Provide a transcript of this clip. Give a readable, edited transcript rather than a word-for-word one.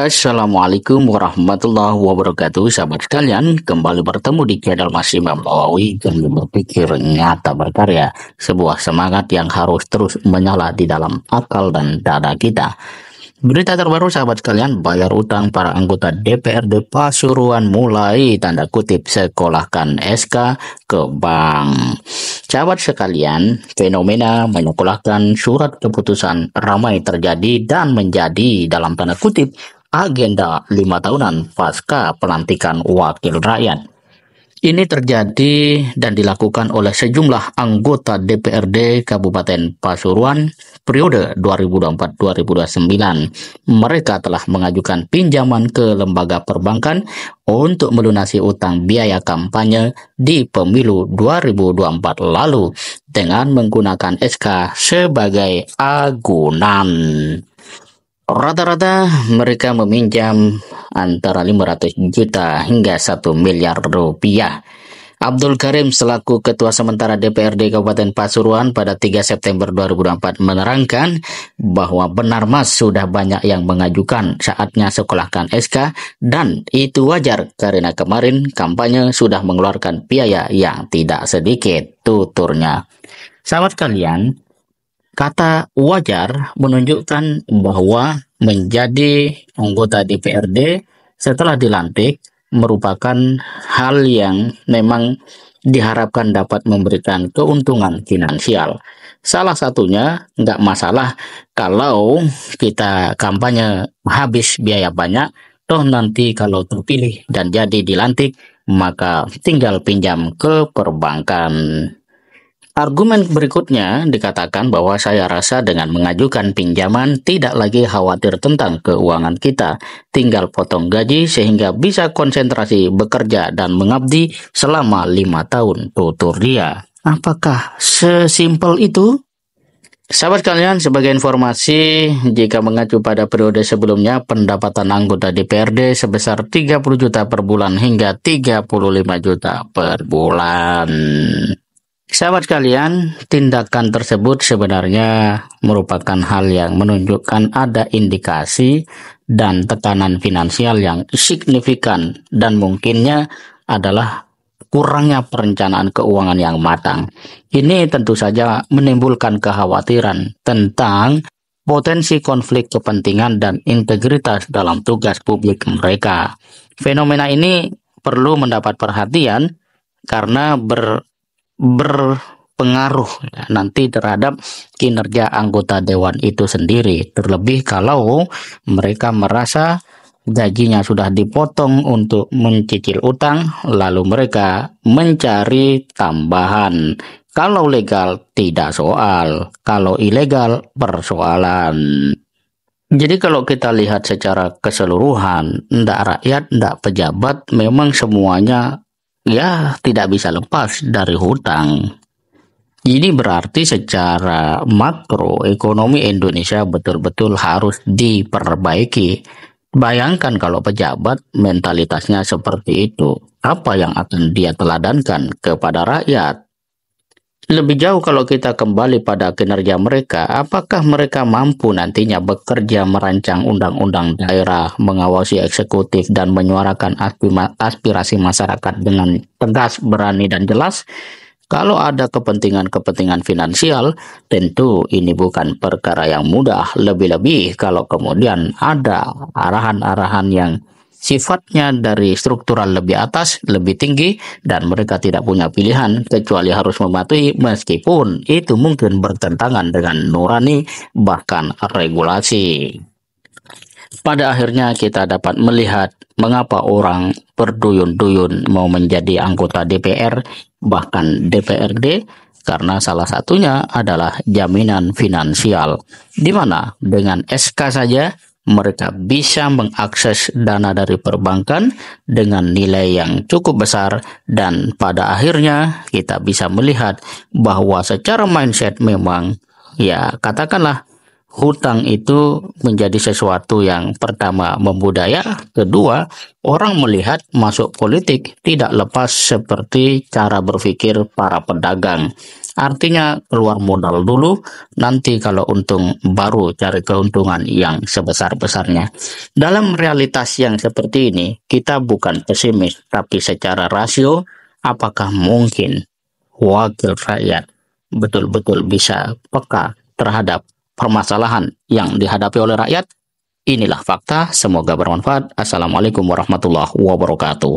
Assalamualaikum warahmatullahi wabarakatuh, sahabat sekalian. Kembali bertemu di channel Masih Membawawi, kami berpikir nyata berkarya, sebuah semangat yang harus terus menyala di dalam akal dan dada kita. Berita terbaru, sahabat sekalian, bayar utang para anggota DPRD Pasuruan mulai tanda kutip sekolahkan SK ke bank. Sahabat sekalian, fenomena menyekolahkan surat keputusan ramai terjadi dan menjadi dalam tanda kutip agenda 5 tahunan pasca pelantikan wakil rakyat. Ini terjadi dan dilakukan oleh sejumlah anggota DPRD Kabupaten Pasuruan periode 2024-2029. Mereka telah mengajukan pinjaman ke lembaga perbankan untuk melunasi utang biaya kampanye di pemilu 2024 lalu dengan menggunakan SK sebagai agunan. Rata-rata mereka meminjam antara 500 juta hingga 1 miliar rupiah. Abdul Karim selaku Ketua Sementara DPRD Kabupaten Pasuruan pada 3 September 2024 menerangkan bahwa benar mas sudah banyak yang mengajukan saatnya sekolahkan SK dan itu wajar karena kemarin kampanye sudah mengeluarkan biaya yang tidak sedikit, tuturnya. Sahabat kalian, kata wajar menunjukkan bahwa menjadi anggota DPRD setelah dilantik merupakan hal yang memang diharapkan dapat memberikan keuntungan finansial. Salah satunya nggak masalah kalau kita kampanye habis biaya banyak, toh nanti kalau terpilih dan jadi dilantik, maka tinggal pinjam ke perbankan. Argumen berikutnya dikatakan bahwa saya rasa dengan mengajukan pinjaman tidak lagi khawatir tentang keuangan kita, tinggal potong gaji sehingga bisa konsentrasi bekerja dan mengabdi selama 5 tahun, tutur dia. Apakah sesimpel itu? Sahabat kalian, sebagai informasi, jika mengacu pada periode sebelumnya, pendapatan anggota DPRD sebesar 30 juta per bulan hingga 35 juta per bulan. Sahabat kalian, tindakan tersebut sebenarnya merupakan hal yang menunjukkan ada indikasi dan tekanan finansial yang signifikan dan mungkinnya adalah kurangnya perencanaan keuangan yang matang. Ini tentu saja menimbulkan kekhawatiran tentang potensi konflik kepentingan dan integritas dalam tugas publik mereka. Fenomena ini perlu mendapat perhatian karena berpengaruh nanti terhadap kinerja anggota dewan itu sendiri, terlebih kalau mereka merasa gajinya sudah dipotong untuk mencicil utang lalu mereka mencari tambahan. Kalau legal tidak soal, kalau ilegal persoalan. Jadi kalau kita lihat secara keseluruhan, ndak rakyat, ndak pejabat, memang semuanya ya tidak bisa lepas dari hutang. Ini berarti secara makro ekonomi Indonesia betul-betul harus diperbaiki. Bayangkan kalau pejabat mentalitasnya seperti itu, apa yang akan dia teladankan kepada rakyat? Lebih jauh kalau kita kembali pada kinerja mereka, apakah mereka mampu nantinya bekerja merancang undang-undang daerah, mengawasi eksekutif, dan menyuarakan aspirasi masyarakat dengan tegas, berani, dan jelas? Kalau ada kepentingan-kepentingan finansial, tentu ini bukan perkara yang mudah, lebih-lebih kalau kemudian ada arahan-arahan yang sifatnya dari struktural lebih atas, lebih tinggi, dan mereka tidak punya pilihan kecuali harus mematuhi meskipun itu mungkin bertentangan dengan nurani bahkan regulasi. Pada akhirnya kita dapat melihat mengapa orang berduyun-duyun mau menjadi anggota DPR bahkan DPRD, karena salah satunya adalah jaminan finansial, di mana dengan SK saja mereka bisa mengakses dana dari perbankan dengan nilai yang cukup besar, dan pada akhirnya kita bisa melihat bahwa secara mindset memang ya katakanlah hutang itu menjadi sesuatu yang pertama membudaya, kedua orang melihat masuk politik tidak lepas seperti cara berpikir para pedagang. Artinya keluar modal dulu, nanti kalau untung baru cari keuntungan yang sebesar-besarnya. Dalam realitas yang seperti ini, kita bukan pesimis, tapi secara rasio, apakah mungkin wakil rakyat betul-betul bisa peka terhadap permasalahan yang dihadapi oleh rakyat? Inilah fakta, semoga bermanfaat. Assalamualaikum warahmatullahi wabarakatuh.